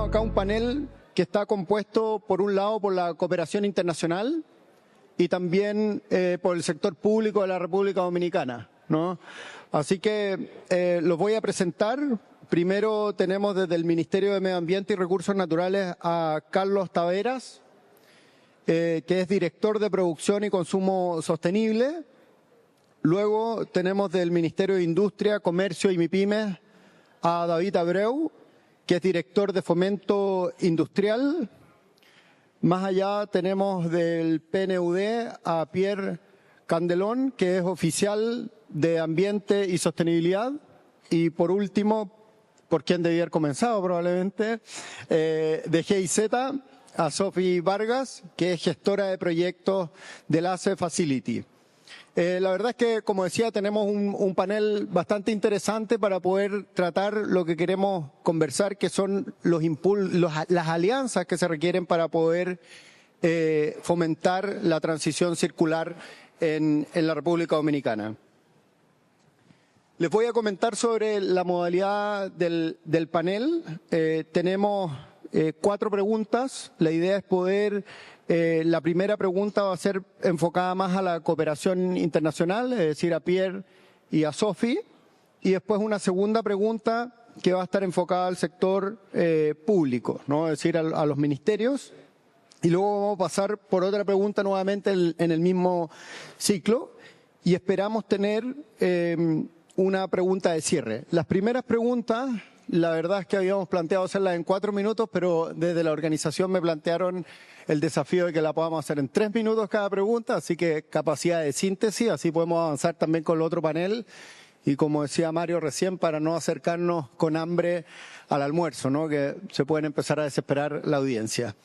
tenemos acá un panel que está compuesto, por un lado, por la cooperación internacional y también por el sector público de la República Dominicana, ¿no? Así que los voy a presentar. Primero tenemos desde el Ministerio de Medio Ambiente y Recursos Naturales a Carlos Taveras, que es director de Producción y Consumo Sostenible. Luego tenemos del Ministerio de Industria, Comercio y MIPYMES a David Abreu, que es director de Fomento Industrial. Más allá tenemos del PNUD a Pierre Candelón, que es oficial de Ambiente y Sostenibilidad. Y por último, por quien debía haber comenzado probablemente, de GIZ a Sofi Vargas, que es gestora de proyectos del ACE Facility. La verdad es que, como decía, tenemos un panel bastante interesante para poder tratar lo que queremos conversar, que son las alianzas que se requieren para poder fomentar la transición circular en la República Dominicana. Les voy a comentar sobre la modalidad del panel. Tenemos 4 preguntas. La idea es poder... la primera pregunta va a ser enfocada más a la cooperación internacional, es decir, a Pierre y a Sofi, y después una segunda pregunta que va a estar enfocada al sector público, ¿no? Es decir, a los ministerios, y luego vamos a pasar por otra pregunta nuevamente en el mismo ciclo, y esperamos tener una pregunta de cierre. Las primeras preguntas, la verdad es que habíamos planteado hacerlas en 4 minutos, pero desde la organización me plantearon el desafío de que la podamos hacer en 3 minutos cada pregunta, así que capacidad de síntesis, así podemos avanzar también con el otro panel. Y como decía Mario recién, para no acercarnos con hambre al almuerzo, ¿no? Que se pueden empezar a desesperar la audiencia.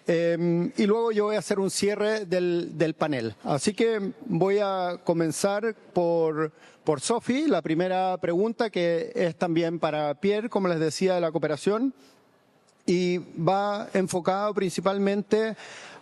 Y luego yo voy a hacer un cierre del panel. Así que voy a comenzar por Sofi, la primera pregunta, que es también para Pierre, como les decía, de la cooperación. Y va enfocado principalmente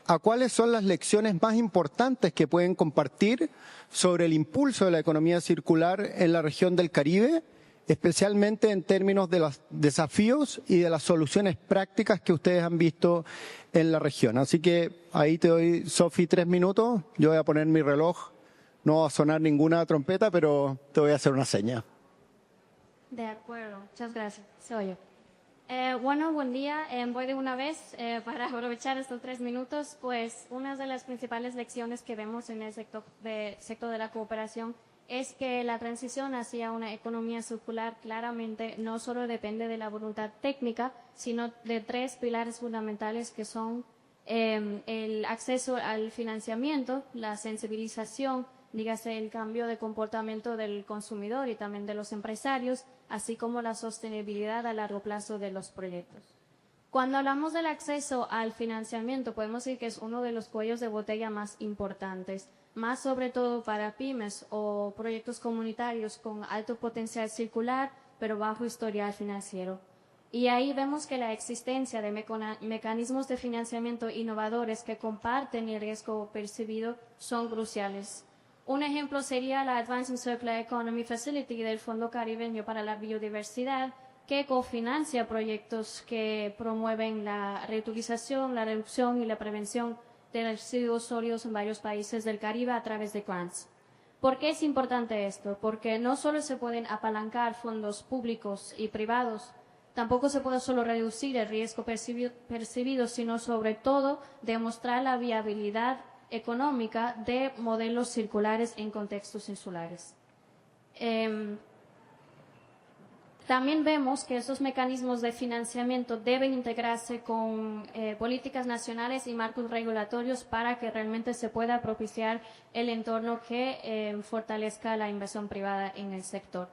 a cuáles son las lecciones más importantes que pueden compartir sobre el impulso de la economía circular en la región del Caribe, especialmente en términos de los desafíos y de las soluciones prácticas que ustedes han visto en la región. Así que ahí te doy, Sofi, 3 minutos. Yo voy a poner mi reloj. No va a sonar ninguna trompeta, pero te voy a hacer una seña. De acuerdo, muchas gracias. Soy yo. Bueno, buen día. Voy de una vez para aprovechar estos 3 minutos. Pues una de las principales lecciones que vemos en el sector de la cooperación es que la transición hacia una economía circular claramente no solo depende de la voluntad técnica, sino de 3 pilares fundamentales que son el acceso al financiamiento, la sensibilización, dígase el cambio de comportamiento del consumidor y también de los empresarios, así como la sostenibilidad a largo plazo de los proyectos. Cuando hablamos del acceso al financiamiento, podemos decir que es uno de los cuellos de botella más importantes, más sobre todo para pymes o proyectos comunitarios con alto potencial circular, pero bajo historial financiero. Y ahí vemos que la existencia de mecanismos de financiamiento innovadores que comparten el riesgo percibido son cruciales. Un ejemplo sería la Advancing Circular Economy Facility del Fondo Caribeño para la Biodiversidad, que cofinancia proyectos que promueven la reutilización, la reducción y la prevención de residuos sólidos en varios países del Caribe a través de grants. ¿Por qué es importante esto? Porque no solo se pueden apalancar fondos públicos y privados, tampoco se puede solo reducir el riesgo percibido, sino sobre todo demostrar la viabilidad económica de modelos circulares en contextos insulares. También vemos que esos mecanismos de financiamiento deben integrarse con políticas nacionales y marcos regulatorios para que realmente se pueda propiciar el entorno que fortalezca la inversión privada en el sector.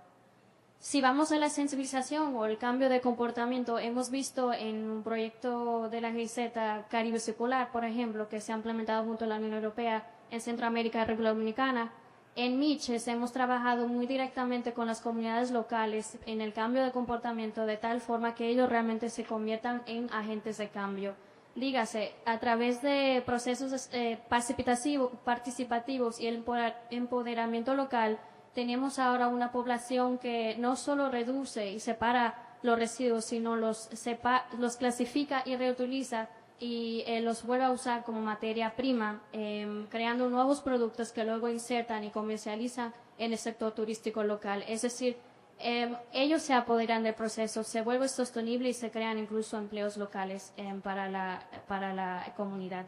Si vamos a la sensibilización o el cambio de comportamiento, hemos visto en un proyecto de la GIZ Caribe Circular, por ejemplo, que se ha implementado junto a la Unión Europea en Centroamérica y República Dominicana. En Miches hemos trabajado muy directamente con las comunidades locales en el cambio de comportamiento de tal forma que ellos realmente se conviertan en agentes de cambio. Dígase, a través de procesos participativos y el empoderamiento local, tenemos ahora una población que no solo reduce y separa los residuos, sino los clasifica y reutiliza y los vuelve a usar como materia prima, creando nuevos productos que luego insertan y comercializan en el sector turístico local. Es decir, ellos se apoderan del proceso, se vuelve sostenible y se crean incluso empleos locales para la comunidad.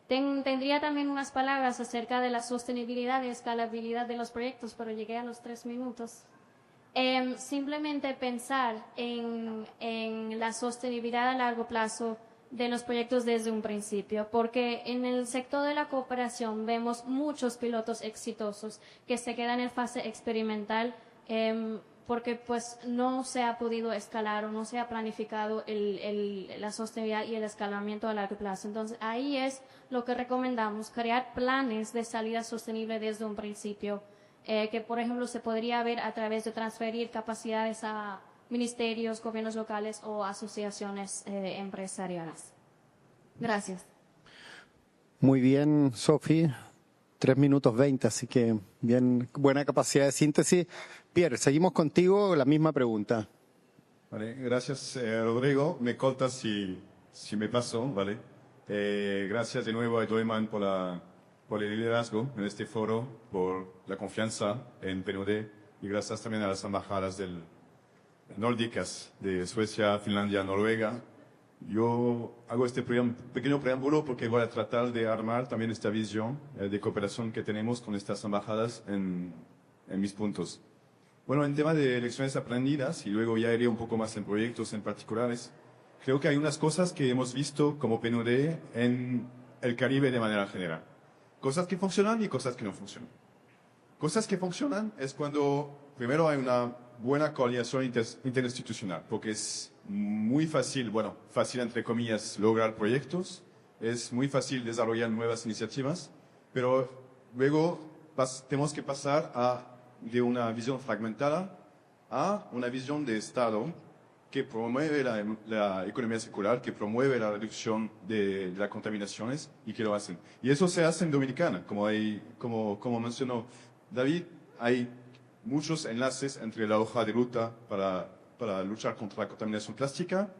Tendría también unas palabras acerca de la sostenibilidad y escalabilidad de los proyectos, pero llegué a los 3 minutos. Simplemente pensar en la sostenibilidad a largo plazo de los proyectos desde un principio, porque en el sector de la cooperación vemos muchos pilotos exitosos que se quedan en fase experimental porque pues no se ha podido escalar o no se ha planificado la sostenibilidad y el escalamiento a largo plazo. Entonces ahí es lo que recomendamos, crear planes de salida sostenible desde un principio, que por ejemplo se podría ver a través de transferir capacidades a ministerios, gobiernos locales o asociaciones empresariales. Gracias. Muy bien, Sofi. 3 minutos 20, así que bien, buena capacidad de síntesis. Pierre, seguimos contigo, la misma pregunta. Vale, gracias, Rodrigo. Me cortas si me paso, ¿vale? Gracias de nuevo a Doeman por el liderazgo en este foro, por la confianza en PNUD y gracias también a las embajadas nórdicas de Suecia, Finlandia, Noruega. Yo hago este pequeño preámbulo porque voy a tratar de armar también esta visión de cooperación que tenemos con estas embajadas en mis puntos. Bueno, en tema de lecciones aprendidas, y luego ya iré un poco más en proyectos en particulares, creo que hay unas cosas que hemos visto como PNUD en el Caribe de manera general. Cosas que funcionan y cosas que no funcionan. Cosas que funcionan es cuando primero hay una buena coordinación interinstitucional, porque es muy fácil, bueno, fácil entre comillas, lograr proyectos, es muy fácil desarrollar nuevas iniciativas, pero luego tenemos que pasar de una visión fragmentada a una visión de Estado que promueve la economía circular, que promueve la reducción de las contaminaciones y que lo hacen. Y eso se hace en Dominicana, como mencionó David, hay muchos enlaces entre la hoja de ruta para luchar contra la contaminación plástica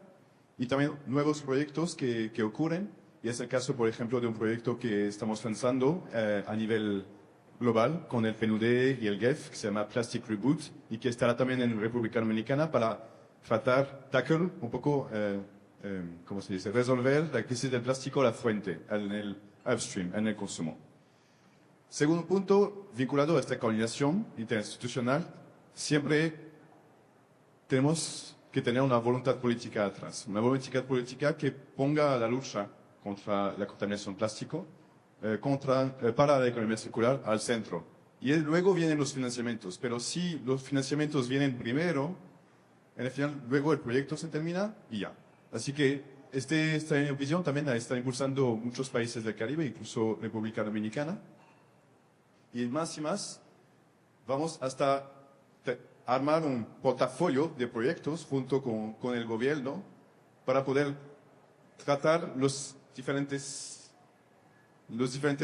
y también nuevos proyectos que ocurren. Y es el caso, por ejemplo, de un proyecto que estamos lanzando a nivel global con el PNUD y el GEF, que se llama Plastic Reboot, y que estará también en República Dominicana para tackle un poco, ¿cómo se dice?, resolver la crisis del plástico a la fuente, en el upstream, en el consumo. Segundo punto, vinculado a esta coordinación interinstitucional, siempre tenemos que tener una voluntad política atrás, una voluntad política que ponga la lucha contra la contaminación plástico, para la economía circular al centro. Y luego vienen los financiamientos, pero si los financiamientos vienen primero, en el final, luego el proyecto se termina y ya. Así que esta visión también la está impulsando muchos países del Caribe, incluso República Dominicana. Y más, vamos hasta armar un portafolio de proyectos junto con el gobierno para poder tratar los diferentes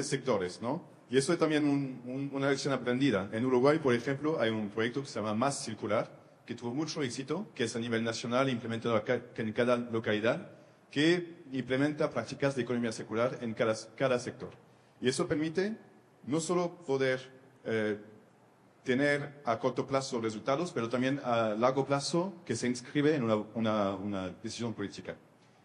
sectores, ¿no? Y eso es también una lección aprendida. En Uruguay, por ejemplo, hay un proyecto que se llama Más Circular, que tuvo mucho éxito, que es a nivel nacional, implementado en cada localidad, que implementa prácticas de economía circular en cada sector. Y eso permite no solo poder tener a corto plazo resultados, pero también a largo plazo que se inscribe en una decisión política.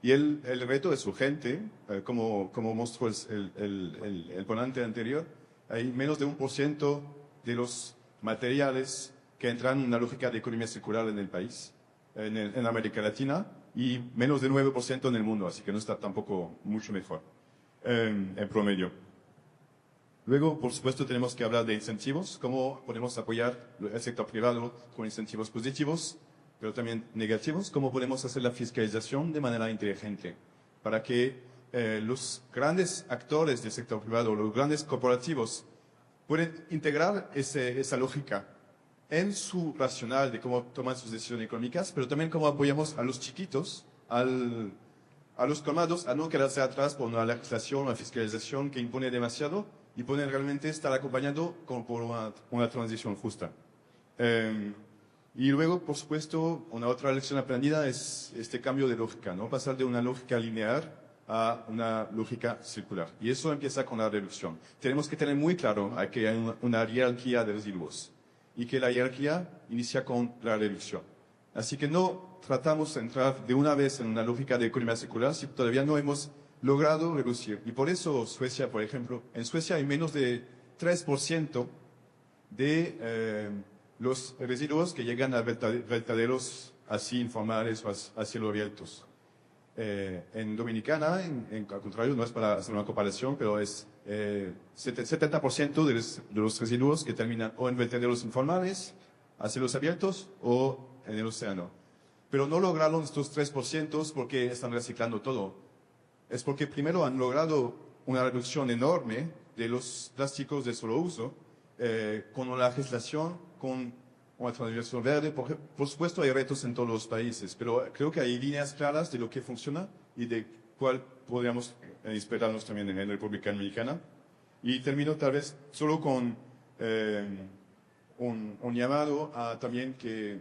Y el reto es urgente, como mostró el ponente anterior, hay menos de 1% de los materiales que entran en una lógica de economía circular en el país, en América Latina, y menos de 9% en el mundo, así que no está tampoco mucho mejor en promedio. Luego, por supuesto, tenemos que hablar de incentivos, cómo podemos apoyar el sector privado con incentivos positivos, pero también negativos, cómo podemos hacer la fiscalización de manera inteligente para que los grandes actores del sector privado, los grandes corporativos, puedan integrar esa lógica en su racional de cómo toman sus decisiones económicas, pero también cómo apoyamos a los chiquitos, a los colmados, a no quedarse atrás por una legislación, una fiscalización que impone demasiado y pueden realmente estar acompañando por una transición justa. Y luego, por supuesto, una otra lección aprendida es este cambio de lógica, ¿no? Pasar de una lógica lineal a una lógica circular. Y eso empieza con la reducción. Tenemos que tener muy claro que hay una jerarquía de residuos y que la jerarquía inicia con la reducción. Así que no tratamos de entrar de una vez en una lógica de economía circular si todavía no hemos logrado reducir. Y por eso Suecia, por ejemplo, en Suecia hay menos de 3% de los residuos que llegan a vertederos así informales o a cielo abiertos. En Dominicana, al contrario, no es para hacer una comparación, pero es 70% de los residuos que terminan o en vertederos informales, a cielos abiertos o en el océano. Pero no lograron estos 3% porque están reciclando todo. Es porque primero han logrado una reducción enorme de los plásticos de solo uso, con la legislación, con una transición verde. Por supuesto hay retos en todos los países, pero creo que hay líneas claras de lo que funciona y de cuál podríamos inspirarnos también en la República Dominicana. Y termino tal vez solo con un llamado a también que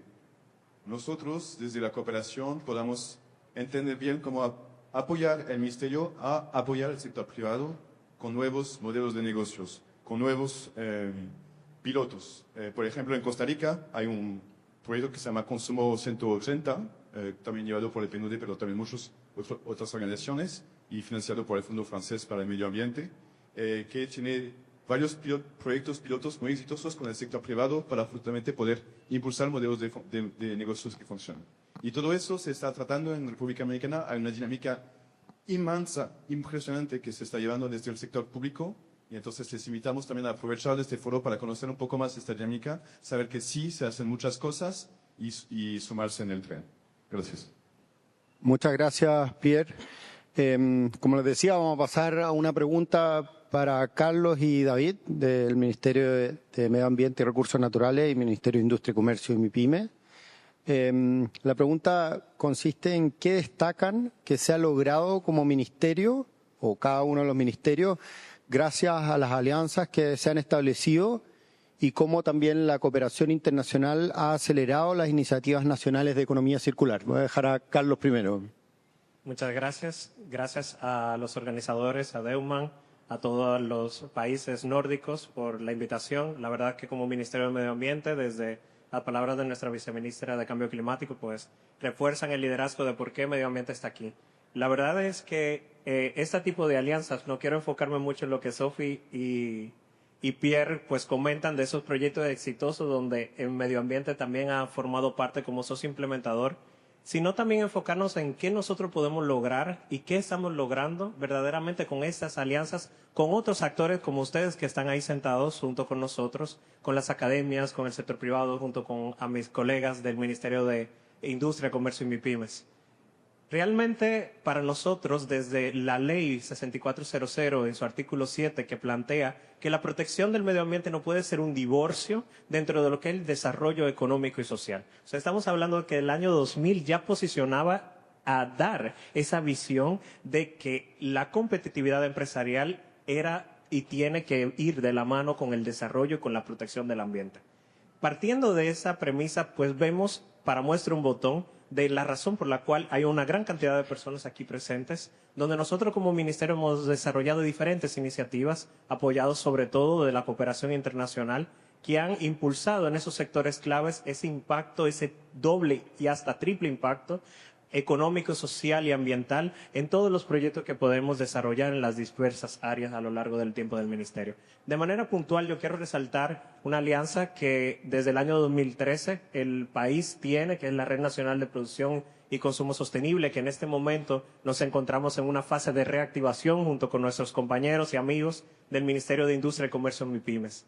nosotros desde la cooperación podamos entender bien cómo apoyar el ministerio a apoyar el sector privado con nuevos modelos de negocios, con nuevos pilotos. Por ejemplo, en Costa Rica hay un proyecto que se llama Consumo 180, también llevado por el PNUD, pero también muchas otras organizaciones, y financiado por el Fondo Francés para el Medio Ambiente, que tiene varios proyectos pilotos muy exitosos con el sector privado para justamente poder impulsar modelos de negocios que funcionan. Y todo eso se está tratando en República Dominicana. Hay una dinámica inmensa, impresionante que se está llevando desde el sector público. Y entonces les invitamos también a aprovechar este foro para conocer un poco más esta dinámica, saber que sí se hacen muchas cosas y sumarse en el tren. Gracias. Muchas gracias, Pierre. Como les decía, vamos a pasar a una pregunta para Carlos y David del Ministerio de Medio Ambiente y Recursos Naturales y Ministerio de Industria, Comercio y MIPYME. La pregunta consiste en qué destacan que se ha logrado como ministerio o cada uno de los ministerios gracias a las alianzas que se han establecido y cómo también la cooperación internacional ha acelerado las iniciativas nacionales de economía circular. Voy a dejar a Carlos primero. Muchas gracias. Gracias a los organizadores, a Deuman, a todos los países nórdicos por la invitación. La verdad que como Ministerio de Medio Ambiente, desde las palabras de nuestra viceministra de Cambio Climático, pues refuerzan el liderazgo de por qué Medio Ambiente está aquí. La verdad es que este tipo de alianzas, no quiero enfocarme mucho en lo que Sophie y Pierre pues comentan de esos proyectos exitosos donde el medio ambiente también ha formado parte como socio implementador, sino también enfocarnos en qué nosotros podemos lograr y qué estamos logrando verdaderamente con estas alianzas, con otros actores como ustedes que están ahí sentados junto con nosotros, con las academias, con el sector privado, junto con a mis colegas del Ministerio de Industria, Comercio y MIPYMES. Realmente, para nosotros, desde la Ley 6400 en su artículo 7, que plantea que la protección del medio ambiente no puede ser un divorcio dentro de lo que es el desarrollo económico y social. O sea, estamos hablando de que el año 2000 ya posicionaba a dar esa visión de que la competitividad empresarial era y tiene que ir de la mano con el desarrollo y con la protección del ambiente. Partiendo de esa premisa, pues vemos, para muestra un botón, de la razón por la cual hay una gran cantidad de personas aquí presentes, donde nosotros como ministerio hemos desarrollado diferentes iniciativas, apoyados sobre todo de la cooperación internacional, que han impulsado en esos sectores claves ese impacto, ese doble y hasta triple impacto económico, social y ambiental en todos los proyectos que podemos desarrollar en las diversas áreas a lo largo del tiempo del ministerio. De manera puntual, yo quiero resaltar una alianza que desde el año 2013 el país tiene, que es la Red Nacional de Producción y Consumo Sostenible, que en este momento nos encontramos en una fase de reactivación junto con nuestros compañeros y amigos del Ministerio de Industria, Comercio y MIPYMES.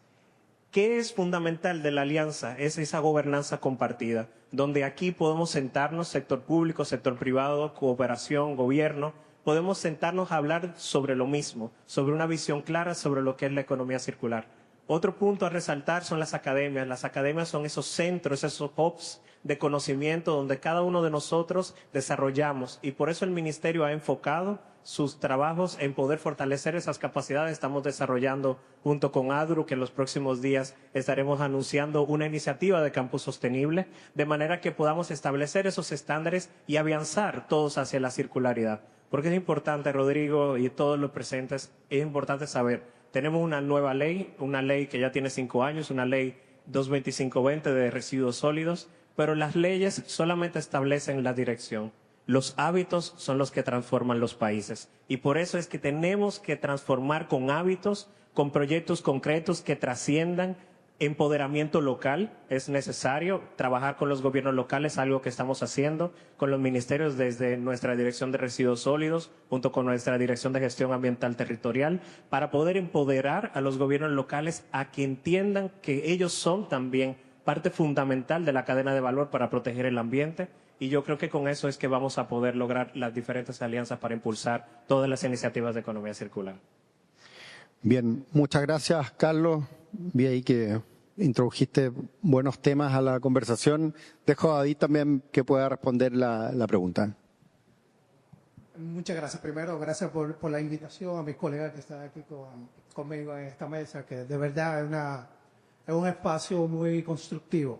¿Qué es fundamental de la alianza? Es esa gobernanza compartida, donde aquí podemos sentarnos, sector público, sector privado, cooperación, gobierno, podemos sentarnos a hablar sobre lo mismo, sobre una visión clara sobre lo que es la economía circular. Otro punto a resaltar son las academias. Las academias son esos centros, esos hubs de conocimiento donde cada uno de nosotros desarrollamos, y por eso el ministerio ha enfocado sus trabajos en poder fortalecer esas capacidades. Estamos desarrollando junto con ADRU, que en los próximos días estaremos anunciando una iniciativa de campus sostenible, de manera que podamos establecer esos estándares y avanzar todos hacia la circularidad. Porque es importante, Rodrigo y todos los presentes, es importante saber, tenemos una nueva ley, una ley que ya tiene 5 años, una ley 22520 de residuos sólidos, pero las leyes solamente establecen la dirección. Los hábitos son los que transforman los países, y por eso es que tenemos que transformar con hábitos, con proyectos concretos que trasciendan. Empoderamiento local, es necesario trabajar con los gobiernos locales, algo que estamos haciendo con los ministerios desde nuestra Dirección de Residuos Sólidos, junto con nuestra Dirección de Gestión Ambiental Territorial, para poder empoderar a los gobiernos locales a que entiendan que ellos son también parte fundamental de la cadena de valor para proteger el ambiente. Y yo creo que con eso es que vamos a poder lograr las diferentes alianzas para impulsar todas las iniciativas de economía circular. Bien, muchas gracias, Carlos. Vi ahí que introdujiste buenos temas a la conversación. Dejo a David también que pueda responder la pregunta. Muchas gracias. Primero, gracias por la invitación a mis colegas que están aquí conmigo en esta mesa, que de verdad es un espacio muy constructivo.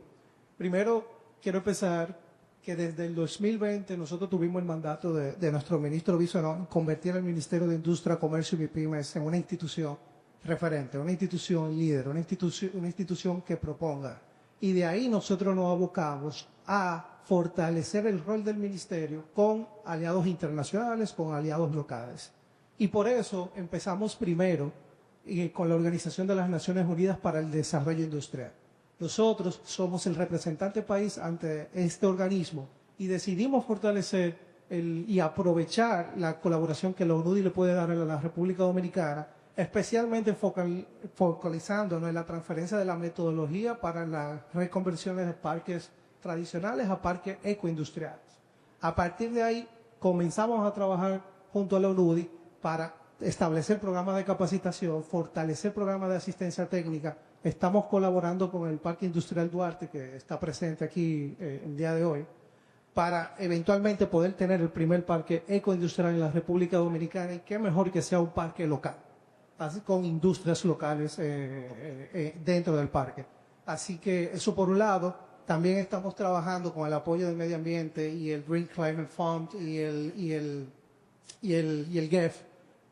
Primero, quiero empezar que desde el 2020 nosotros tuvimos el mandato de nuestro ministro Bisonó convertir el Ministerio de Industria, Comercio y MIPYMES en una institución referente, una institución líder, una institución que proponga. Y de ahí nosotros nos abocamos a fortalecer el rol del ministerio con aliados internacionales, con aliados locales. Y por eso empezamos primero con la Organización de las Naciones Unidas para el Desarrollo Industrial. Nosotros somos el representante país ante este organismo y decidimos fortalecer y aprovechar la colaboración que la UNUDI le puede dar a la República Dominicana, especialmente focalizándonos en la transferencia de la metodología para las reconversiones de parques tradicionales a parques ecoindustriales. A partir de ahí comenzamos a trabajar junto a la UNUDI para establecer programas de capacitación, fortalecer programas de asistencia técnica. Estamos colaborando con el Parque Industrial Duarte, que está presente aquí el día de hoy, para eventualmente poder tener el primer parque ecoindustrial en la República Dominicana, y qué mejor que sea un parque local, así con industrias locales dentro del parque. Así que eso por un lado. También estamos trabajando con el apoyo del medio ambiente y el Green Climate Fund y el GEF,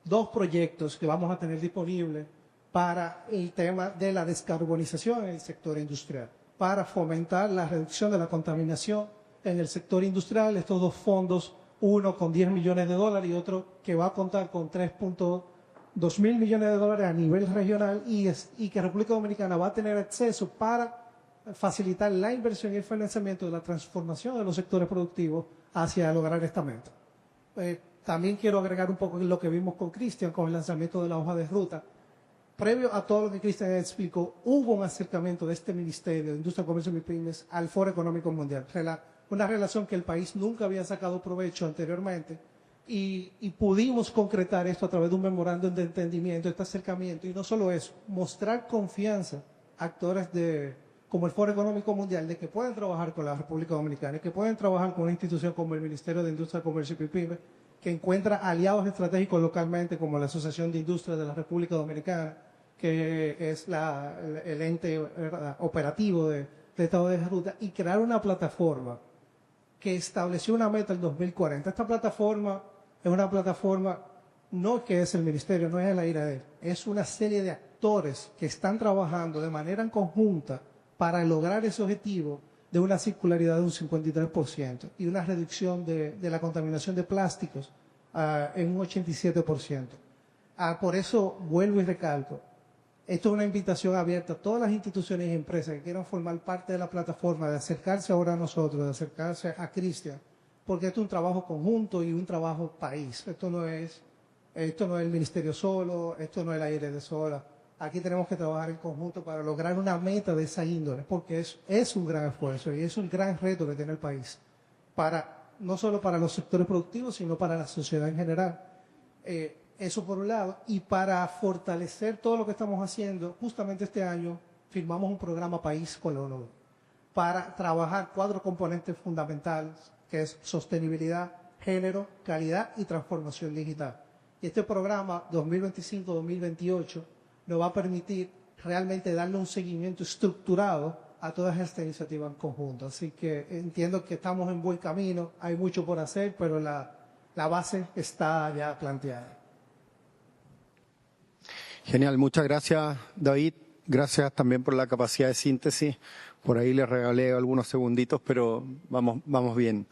2 proyectos que vamos a tener disponibles para el tema de la descarbonización en el sector industrial, para fomentar la reducción de la contaminación en el sector industrial. Estos 2 fondos, uno con $10 millones y otro que va a contar con 3.2 mil millones de dólares a nivel regional, y que República Dominicana va a tener acceso para facilitar la inversión y el financiamiento de la transformación de los sectores productivos hacia lograr esta meta. También quiero agregar un poco lo que vimos con Cristian, con el lanzamiento de la hoja de ruta. Previo a todo lo que Cristian explicó, hubo un acercamiento de este Ministerio de Industria, Comercio y MIPYMES al Foro Económico Mundial. Una relación que el país nunca había sacado provecho anteriormente, y pudimos concretar esto a través de un memorándum de entendimiento, este acercamiento, y no solo eso, mostrar confianza a actores como el Foro Económico Mundial, de que pueden trabajar con la República Dominicana, que pueden trabajar con una institución como el Ministerio de Industria, Comercio y MIPYMES, que encuentra aliados estratégicos localmente, como la Asociación de Industria de la República Dominicana, que es el ente operativo de esta hoja de ruta, y crear una plataforma que estableció una meta en 2040. Esta plataforma es una plataforma, no que es el ministerio, no es el aire de él, es una serie de actores que están trabajando de manera en conjunta para lograr ese objetivo de una circularidad de un 53% y una reducción de la contaminación de plásticos en un 87%. Por eso vuelvo y recalco, esto es una invitación abierta a todas las instituciones y empresas que quieran formar parte de la plataforma, de acercarse ahora a nosotros, de acercarse a Cristian, porque esto es un trabajo conjunto y un trabajo país. Esto no es el ministerio solo, esto no es el aire de sola. Aquí tenemos que trabajar en conjunto para lograr una meta de esa índole, porque es un gran esfuerzo y es un gran reto que tiene el país, no solo para los sectores productivos, sino para la sociedad en general. Eso por un lado. Y para fortalecer todo lo que estamos haciendo, justamente este año firmamos un programa país con la ONU para trabajar 4 componentes fundamentales, que es sostenibilidad, género, calidad y transformación digital. Y este programa 2025-2028 nos va a permitir realmente darle un seguimiento estructurado a todas estas iniciativas en conjunto. Así que entiendo que estamos en buen camino, hay mucho por hacer, pero la base está ya planteada. Genial, muchas gracias, David. Gracias también por la capacidad de síntesis. Por ahí le regalé algunos segunditos, pero vamos bien.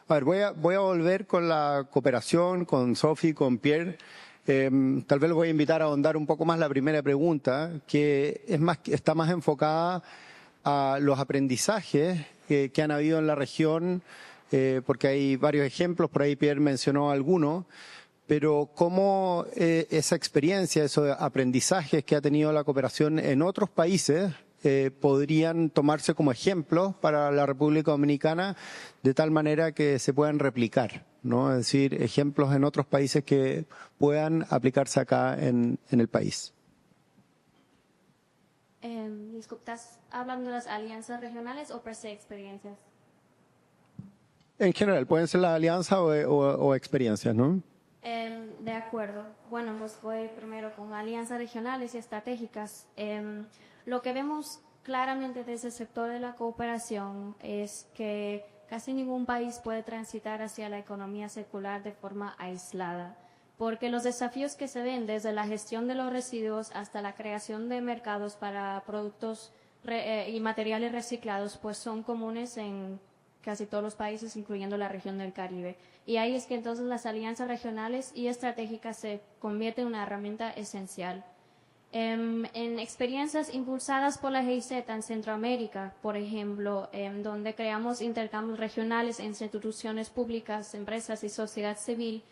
A ver, voy a volver con la cooperación, con Sophie, con Pierre. Tal vez los voy a invitar a ahondar un poco más la primera pregunta, que está más enfocada a los aprendizajes que han habido en la región, porque hay varios ejemplos, por ahí Pierre mencionó algunos, pero cómo esa experiencia, esos aprendizajes que ha tenido la cooperación en otros países podrían tomarse como ejemplos para la República Dominicana de tal manera que se puedan replicar, ¿no? Es decir, ejemplos en otros países que puedan aplicarse acá en el país. Disculpa, ¿estás hablando de las alianzas regionales o per se experiencias? En general, pueden ser las alianzas o experiencias, ¿no? De acuerdo. Bueno, pues voy primero con alianzas regionales y estratégicas. Lo que vemos claramente desde el sector de la cooperación es que casi ningún país puede transitar hacia la economía circular de forma aislada, porque los desafíos que se ven desde la gestión de los residuos hasta la creación de mercados para productos y materiales reciclados, pues son comunes en casi todos los países, incluyendo la región del Caribe. Y ahí es que entonces las alianzas regionales y estratégicas se convierten en una herramienta esencial. En experiencias impulsadas por la GIZ en Centroamérica, por ejemplo, donde creamos intercambios regionales entre instituciones públicas, empresas y sociedad civil,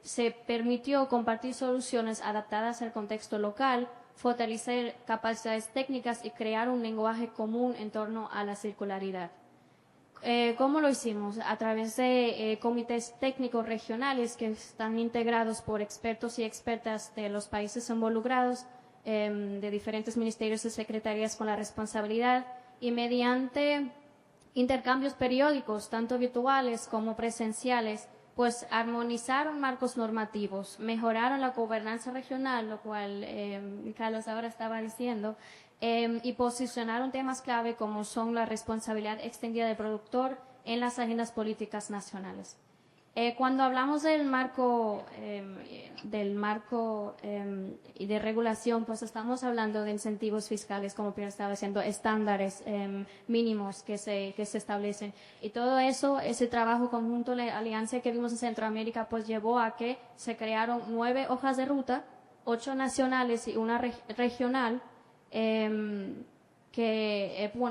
se permitió compartir soluciones adaptadas al contexto local, fortalecer capacidades técnicas y crear un lenguaje común en torno a la circularidad. ¿Cómo lo hicimos? A través de comités técnicos regionales que están integrados por expertos y expertas de los países involucrados, de diferentes ministerios y secretarías con la responsabilidad, y mediante intercambios periódicos, tanto virtuales como presenciales, pues armonizaron marcos normativos, mejoraron la gobernanza regional, lo cual Carlos ahora estaba diciendo, y posicionaron temas clave como son la responsabilidad extendida del productor en las agendas políticas nacionales. Cuando hablamos del marco y de regulación, pues estamos hablando de incentivos fiscales, como Pierre estaba diciendo, estándares mínimos que se establecen. Y todo eso, ese trabajo conjunto, la alianza que vimos en Centroamérica, pues llevó a que se crearon 9 hojas de ruta, 8 nacionales y una regional,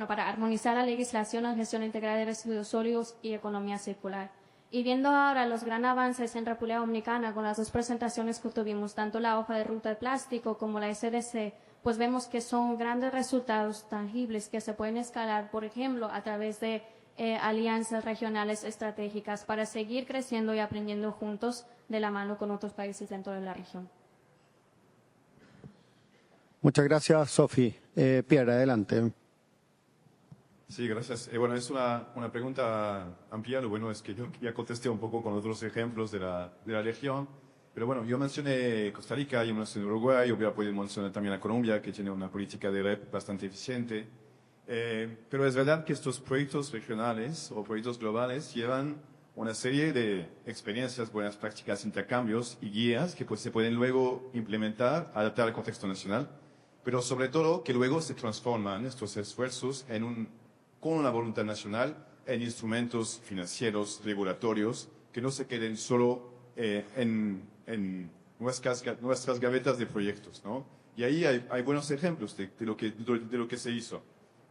para armonizar la legislación, la gestión integral de residuos sólidos y economía circular. Y viendo ahora los grandes avances en República Dominicana con las 2 presentaciones que tuvimos, tanto la hoja de ruta de plástico como la SDC, pues vemos que son grandes resultados tangibles que se pueden escalar, por ejemplo, a través de alianzas regionales estratégicas para seguir creciendo y aprendiendo juntos de la mano con otros países dentro de la región. Muchas gracias, Sophie. Pierre, adelante. Sí, gracias. Bueno, es una pregunta amplia. Lo bueno es que yo ya contesté un poco con otros ejemplos de la región. Pero bueno, yo mencioné Costa Rica, yo mencioné Uruguay, yo voy a poder mencionar también a Colombia, que tiene una política de REP bastante eficiente. Pero es verdad que estos proyectos regionales o proyectos globales llevan una serie de experiencias, buenas prácticas, intercambios y guías que pues, se pueden luego implementar, adaptar al contexto nacional, pero sobre todo que luego se transforman estos esfuerzos con una voluntad nacional en instrumentos financieros, regulatorios, que no se queden solo en nuestras gavetas de proyectos, ¿no? Y ahí hay buenos ejemplos de lo que se hizo.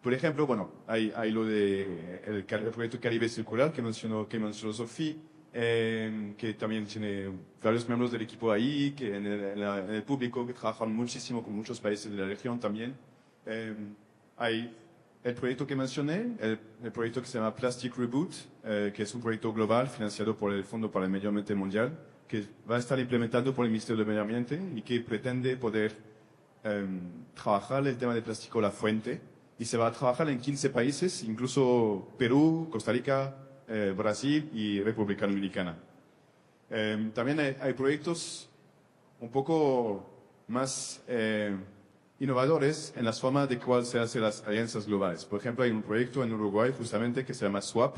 Por ejemplo, bueno, hay lo de el proyecto Caribe Circular que mencionó Sophie, que también tiene varios miembros del equipo ahí, que en el público, que trabajan muchísimo con muchos países de la región también. Hay el proyecto que mencioné, el proyecto que se llama Plastic Reboot, que es un proyecto global financiado por el Fondo para el Medio Ambiente Mundial, que va a estar implementado por el Ministerio del Medio Ambiente y que pretende poder trabajar el tema de plástico a la fuente, y se va a trabajar en 15 países, incluso Perú, Costa Rica, Brasil y República Dominicana. También hay proyectos un poco más innovadores en las formas de cuál se hacen las alianzas globales. Por ejemplo, hay un proyecto en Uruguay justamente que se llama SWAP,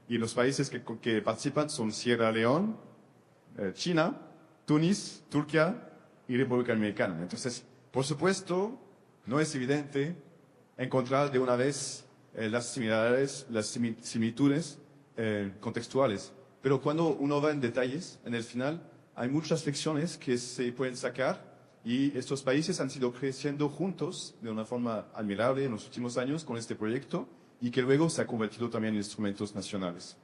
y los países que participan son Sierra León, China, Túnez, Turquía y República Dominicana. Entonces, por supuesto, no es evidente encontrar de una vez las similaridades, las similitudes contextuales. Pero cuando uno va en detalles, en el final, hay muchas lecciones que se pueden sacar, y estos países han sido creciendo juntos de una forma admirable en los últimos años con este proyecto, y que luego se ha convertido también en instrumentos nacionales.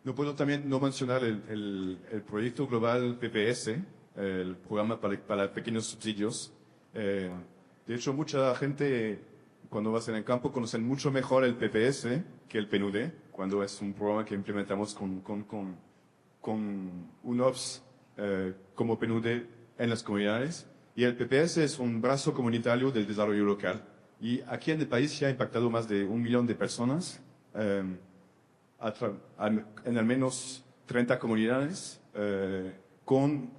No puedo también no mencionar el proyecto global PPS, el programa para pequeños subsidios. De hecho, mucha gente, cuando va a ser en campo, conocen mucho mejor el PPS que el PNUD, cuando es un programa que implementamos con UNOPS como PNUD en las comunidades. Y el PPS es un brazo comunitario del desarrollo local. Y aquí en el país se ha impactado más de 1 millón de personas en al menos 30 comunidades con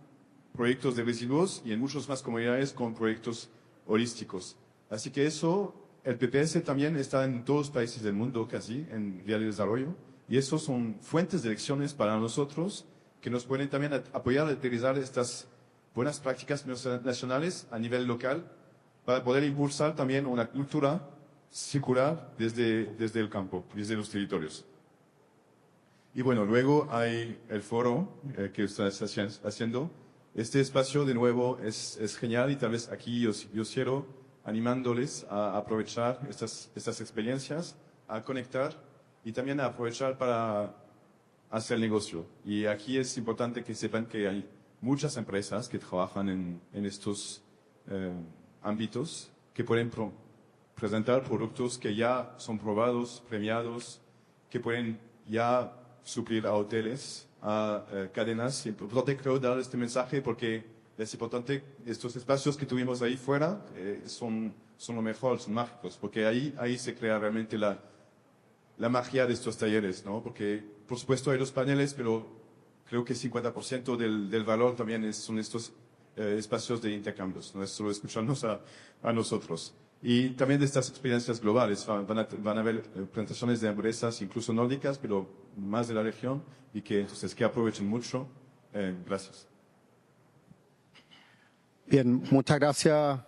proyectos de residuos, y en muchas más comunidades con proyectos holísticos. Así que el PPS también está en todos los países del mundo casi, en vía de desarrollo, y esos son fuentes de lecciones para nosotros que nos pueden también apoyar a utilizar estas buenas prácticas nacionales a nivel local para poder impulsar también una cultura circular desde el campo, desde los territorios. Y bueno, luego hay el foro que estás haciendo. Este espacio, de nuevo, es genial, y tal vez aquí yo quiero animándoles a aprovechar estas experiencias, a conectar y también a aprovechar para hacer negocio. Y aquí es importante que sepan que hay muchas empresas que trabajan en estos ámbitos, que pueden presentar productos que ya son probados, premiados, que pueden ya suplir a hoteles, a cadenas. Y creo dar este mensaje porque es importante. Estos espacios que tuvimos ahí fuera son lo mejor, son mágicos, porque ahí se crea realmente la magia de estos talleres, ¿no? Porque, por supuesto, hay los paneles, pero creo que 50% del valor también son estos espacios de intercambios, no es solo escucharnos a nosotros. Y también de estas experiencias globales, van a haber presentaciones de empresas, incluso nórdicas, pero más de la región, y que aprovechen mucho. Gracias. Bien, muchas gracias,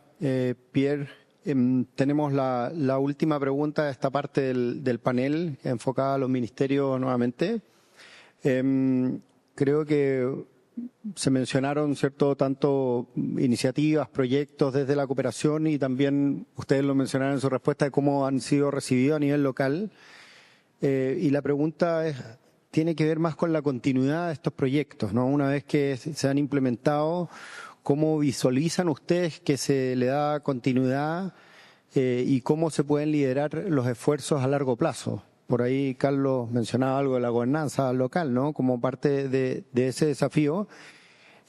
Pierre. Tenemos la última pregunta de esta parte del panel, enfocada a los ministerios nuevamente. Creo que se mencionaron, ¿cierto?, tanto iniciativas, proyectos desde la cooperación, y también ustedes lo mencionaron en su respuesta de cómo han sido recibidos a nivel local. Y la pregunta tiene que ver más con la continuidad de estos proyectos, ¿no? Una vez que se han implementado, ¿cómo visualizan ustedes que se le da continuidad y cómo se pueden liderar los esfuerzos a largo plazo? Por ahí Carlos mencionaba algo de la gobernanza local, ¿no?, como parte de ese desafío,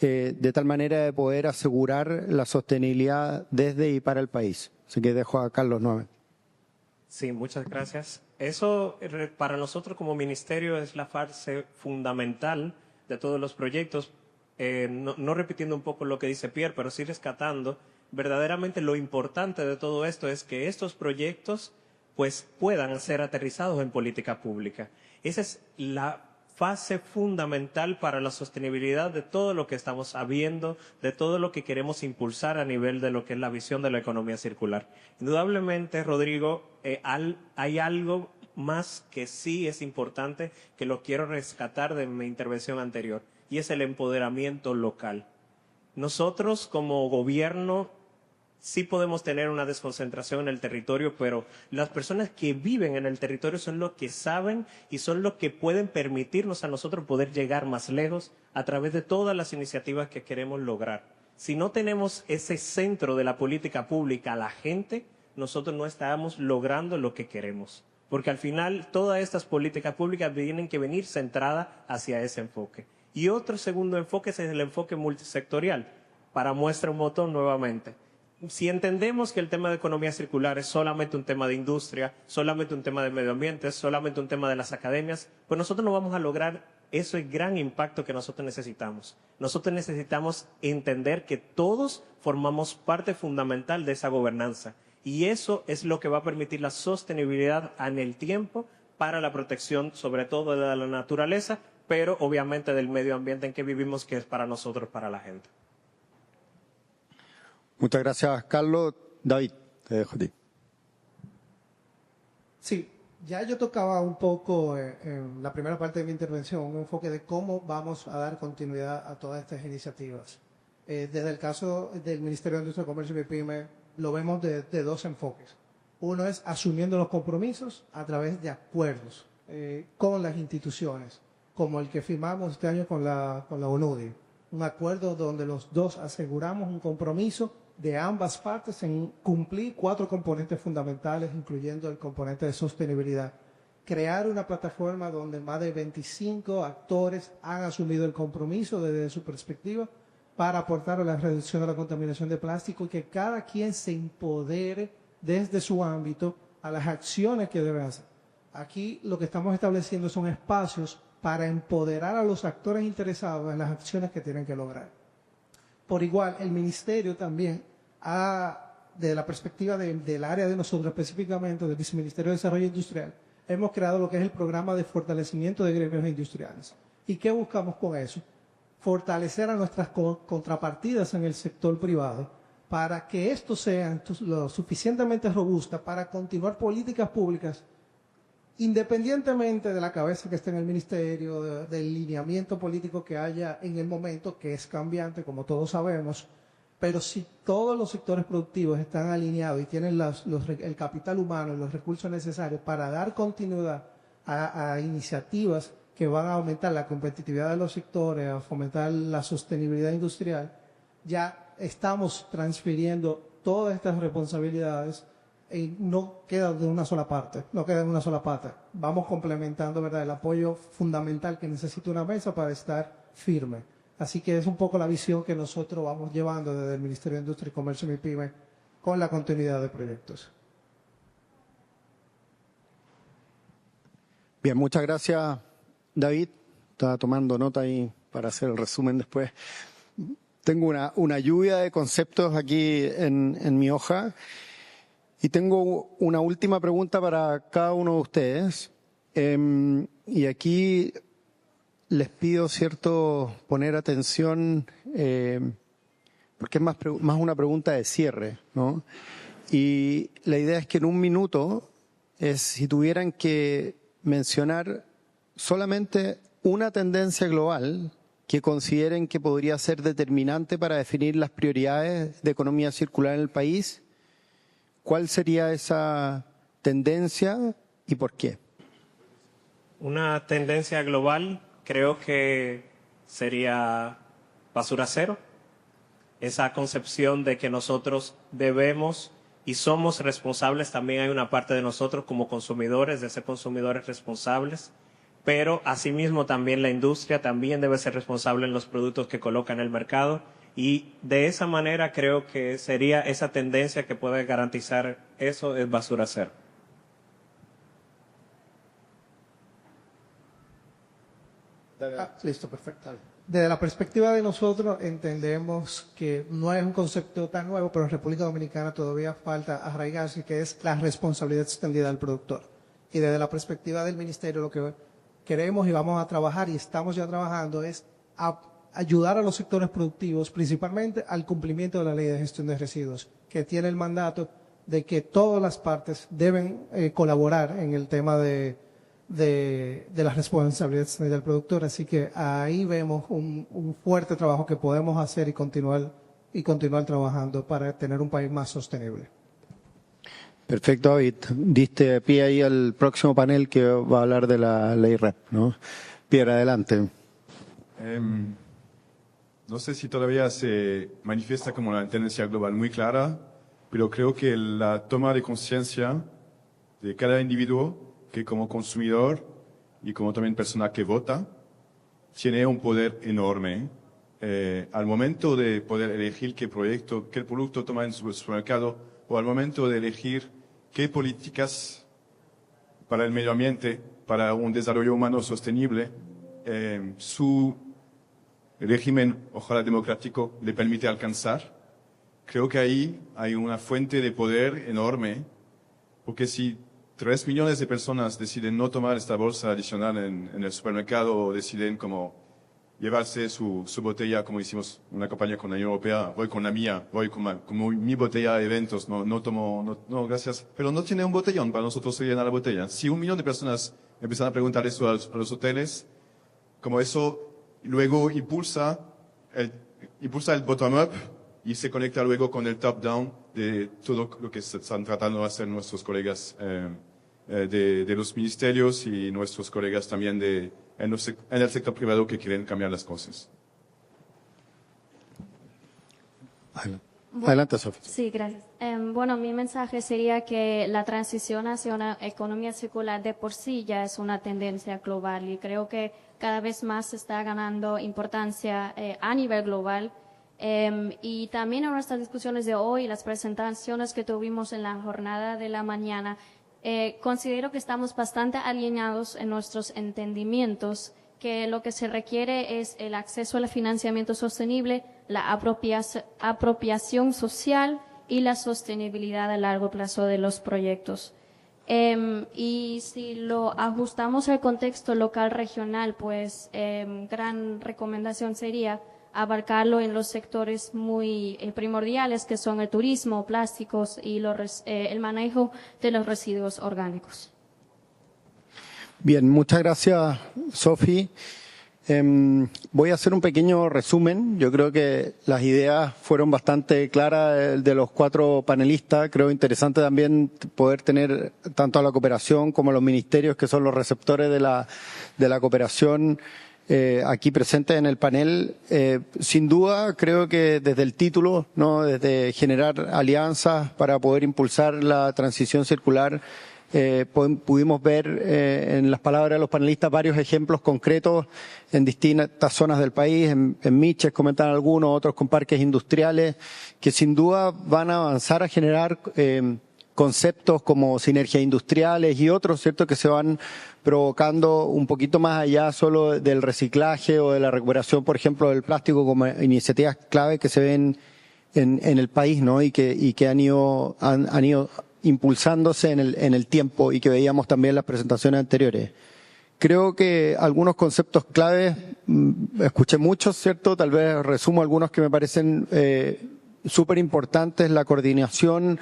de tal manera de poder asegurar la sostenibilidad desde y para el país. Así que dejo a Carlos nuevamente. Sí, muchas gracias. Eso para nosotros como ministerio es la fase fundamental de todos los proyectos. No repitiendo un poco lo que dice Pierre, pero sí rescatando, verdaderamente lo importante de todo esto es que estos proyectos pues puedan ser aterrizados en política pública. Esa es la fase fundamental para la sostenibilidad de todo lo que estamos habiendo, de todo lo que queremos impulsar a nivel de lo que es la visión de la economía circular. Indudablemente, Rodrigo, hay algo más que sí es importante, que lo quiero rescatar de mi intervención anterior, y es el empoderamiento local. Nosotros como gobierno sí podemos tener una desconcentración en el territorio, pero las personas que viven en el territorio son los que saben y son los que pueden permitirnos a nosotros poder llegar más lejos a través de todas las iniciativas que queremos lograr. Si no tenemos ese centro de la política pública, la gente, nosotros no estamos logrando lo que queremos. Porque al final todas estas políticas públicas tienen que venir centradas hacia ese enfoque. Y otro segundo enfoque es el enfoque multisectorial. Para muestra un botón nuevamente. Si entendemos que el tema de economía circular es solamente un tema de industria, solamente un tema de medio ambiente, solamente un tema de las academias, pues nosotros no vamos a lograr ese gran impacto que nosotros necesitamos. Nosotros necesitamos entender que todos formamos parte fundamental de esa gobernanza. Y eso es lo que va a permitir la sostenibilidad en el tiempo para la protección, sobre todo de la naturaleza, pero obviamente del medio ambiente en que vivimos, que es para nosotros, para la gente. Muchas gracias, Carlos. David, te dejo a ti. Sí, ya yo tocaba un poco en la primera parte de mi intervención un enfoque de cómo vamos a dar continuidad a todas estas iniciativas. Desde el caso del Ministerio de Industria, Comercio y MIPYME, lo vemos de dos enfoques. Uno es asumiendo los compromisos a través de acuerdos con las instituciones, como el que firmamos este año con la ONUDI. Un acuerdo donde los dos aseguramos un compromiso de ambas partes en cumplir 4 componentes fundamentales, incluyendo el componente de sostenibilidad. Crear una plataforma donde más de 25 actores han asumido el compromiso desde su perspectiva para aportar a la reducción de la contaminación de plástico y que cada quien se empodere desde su ámbito a las acciones que debe hacer. Aquí lo que estamos estableciendo son espacios para empoderar a los actores interesados en las acciones que tienen que lograr. Por igual, el Ministerio también de la perspectiva del área de nosotros, específicamente del Viceministerio de Desarrollo Industrial, hemos creado lo que es el programa de fortalecimiento de gremios industriales. ¿Y qué buscamos con eso? Fortalecer a nuestras contrapartidas en el sector privado para que estos sean lo suficientemente robustas para continuar políticas públicas independientemente de la cabeza que esté en el ministerio, del lineamiento político que haya en el momento, que es cambiante, como todos sabemos, pero si todos los sectores productivos están alineados y tienen el capital humano y los recursos necesarios para dar continuidad a iniciativas que van a aumentar la competitividad de los sectores, a fomentar la sostenibilidad industrial, ya estamos transfiriendo todas estas responsabilidades y no queda de una sola parte, no queda en una sola pata. Vamos complementando, ¿verdad?, el apoyo fundamental que necesita una mesa para estar firme. Así que es un poco la visión que nosotros vamos llevando desde el Ministerio de Industria y Comercio y MIPYME con la continuidad de proyectos. Bien, muchas gracias, David. Estaba tomando nota ahí para hacer el resumen después. Tengo una lluvia de conceptos aquí en mi hoja. Y tengo una última pregunta para cada uno de ustedes. Y aquí les pido, poner atención, porque es más una pregunta de cierre, ¿no? Y la idea es que en un minuto, si tuvieran que mencionar solamente una tendencia global que consideren que podría ser determinante para definir las prioridades de economía circular en el país, ¿cuál sería esa tendencia y por qué? Una tendencia global creo que sería basura cero. Esa concepción de que nosotros debemos y somos responsables, también hay una parte de nosotros como consumidores, de ser consumidores responsables, pero asimismo también la industria también debe ser responsable en los productos que coloca en el mercado. Y de esa manera creo que sería esa tendencia que puede garantizar eso, es basura cero. Listo, perfecto. Desde la perspectiva de nosotros entendemos que no es un concepto tan nuevo, pero en República Dominicana todavía falta arraigarse, que es la responsabilidad extendida del productor. Y desde la perspectiva del Ministerio lo que queremos y vamos a trabajar y estamos ya trabajando es ayudar a los sectores productivos, principalmente al cumplimiento de la Ley de Gestión de Residuos, que tiene el mandato de que todas las partes deben colaborar en el tema de la responsabilidad del productor. Así que ahí vemos un fuerte trabajo que podemos hacer y continuar trabajando para tener un país más sostenible. Perfecto, David. Diste pie ahí al próximo panel que va a hablar de la ley REP, ¿no? Pierre, adelante. No sé si todavía se manifiesta como una tendencia global muy clara, pero creo que la toma de conciencia de cada individuo, que como consumidor y como también persona que vota, tiene un poder enorme. Al momento de poder elegir qué producto toma en su supermercado, o al momento de elegir qué políticas para el medio ambiente, para un desarrollo humano sostenible, su régimen, ojalá democrático, le permite alcanzar. Creo que ahí hay una fuente de poder enorme, porque si 3 millones de personas deciden no tomar esta bolsa adicional en el supermercado, o deciden como llevarse su botella, como hicimos una campaña con la Unión Europea, voy con la mía, voy con mi botella a eventos, no tomo, no, gracias, pero no tiene un botellón, para nosotros se llena la botella. Si 1 millón de personas empiezan a preguntar eso a los hoteles, como eso luego impulsa el bottom-up y se conecta luego con el top-down de todo lo que están tratando de hacer nuestros colegas de los ministerios y nuestros colegas también en el sector privado que quieren cambiar las cosas. Adelante, Sofía. Sí, gracias. Bueno, mi mensaje sería que la transición hacia una economía circular de por sí ya es una tendencia global y creo que cada vez más está ganando importancia a nivel global. Y también en nuestras discusiones de hoy, las presentaciones que tuvimos en la jornada de la mañana, considero que estamos bastante alineados en nuestros entendimientos, que lo que se requiere es el acceso al financiamiento sostenible, la apropiación social y la sostenibilidad a largo plazo de los proyectos. Y si lo ajustamos al contexto local regional, pues gran recomendación sería abarcarlo en los sectores muy primordiales que son el turismo, plásticos y el manejo de los residuos orgánicos. Bien, muchas gracias, Sofi. Voy a hacer un pequeño resumen. Yo creo que las ideas fueron bastante claras de los 4 panelistas. Creo interesante también poder tener tanto a la cooperación como a los ministerios, que son los receptores de la cooperación, aquí presentes en el panel. Sin duda, creo que desde el título, ¿no?, desde generar alianzas para poder impulsar la transición circular, pudimos ver en las palabras de los panelistas varios ejemplos concretos en distintas zonas del país. En Miches comentaban algunos, otros con parques industriales, que sin duda van a avanzar a generar conceptos como sinergias industriales y otros, ¿cierto?, que se van provocando un poquito más allá solo del reciclaje o de la recuperación, por ejemplo, del plástico, como iniciativas clave que se ven en el país, ¿no?, y que han ido impulsándose en el tiempo y que veíamos también en las presentaciones anteriores. Creo que algunos conceptos claves, escuché muchos, ¿cierto? Tal vez resumo algunos que me parecen súper importantes. La coordinación,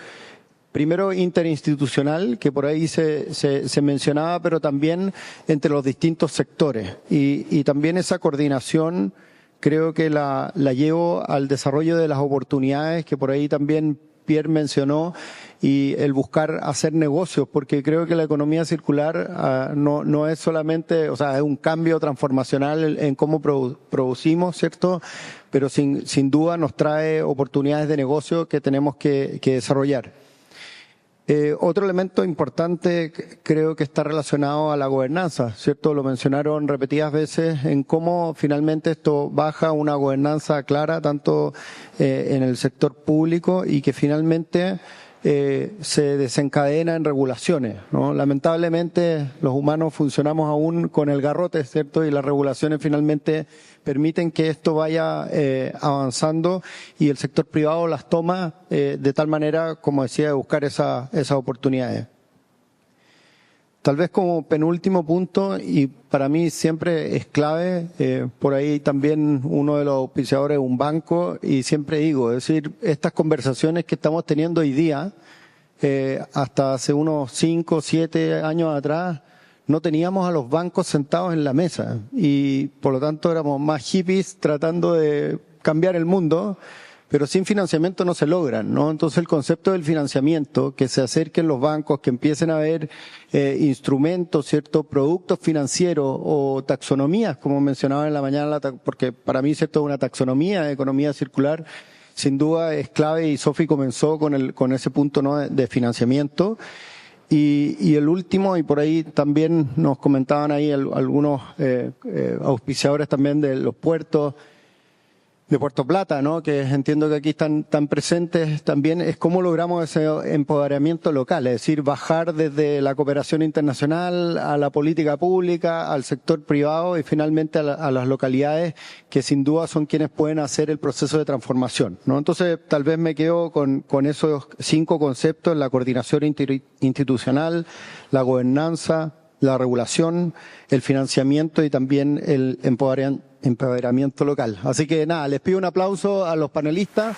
primero interinstitucional, que por ahí se mencionaba, pero también entre los distintos sectores. Y también esa coordinación creo que la llevo al desarrollo de las oportunidades que por ahí también Pierre mencionó, y el buscar hacer negocios, porque creo que la economía circular no es solamente, o sea, es un cambio transformacional en cómo producimos, ¿cierto? Pero sin duda nos trae oportunidades de negocio que tenemos que desarrollar. Otro elemento importante creo que está relacionado a la gobernanza, ¿cierto? Lo mencionaron repetidas veces en cómo finalmente esto baja una gobernanza clara tanto en el sector público y que finalmente se desencadena en regulaciones, ¿no? Lamentablemente los humanos funcionamos aún con el garrote, ¿cierto? Y las regulaciones finalmente permiten que esto vaya avanzando y el sector privado las toma de tal manera, como decía, de buscar esas oportunidades. Tal vez como penúltimo punto, y para mí siempre es clave, por ahí también uno de los auspiciadores es un banco, y siempre digo, es decir, estas conversaciones que estamos teniendo hoy día, hasta hace unos 5 o 7 años atrás, no teníamos a los bancos sentados en la mesa, y por lo tanto éramos más hippies tratando de cambiar el mundo, pero sin financiamiento no se logran, ¿no? Entonces el concepto del financiamiento, que se acerquen los bancos, que empiecen a ver instrumentos, ¿cierto?, productos financieros o taxonomías, como mencionaba en la mañana, porque para mí, ¿cierto?, una taxonomía de economía circular, sin duda es clave, y Sofi comenzó con ese punto, ¿no?, de financiamiento. Y el último, y por ahí también nos comentaban ahí algunos auspiciadores también de los puertos, de Puerto Plata, ¿no? Que entiendo que aquí están presentes también, es cómo logramos ese empoderamiento local, es decir, bajar desde la cooperación internacional a la política pública, al sector privado y finalmente a las localidades que sin duda son quienes pueden hacer el proceso de transformación, ¿no? Entonces, tal vez me quedo con esos 5 conceptos: la coordinación institucional, la gobernanza, la regulación, el financiamiento y también el empoderamiento local. Así que nada, les pido un aplauso a los panelistas.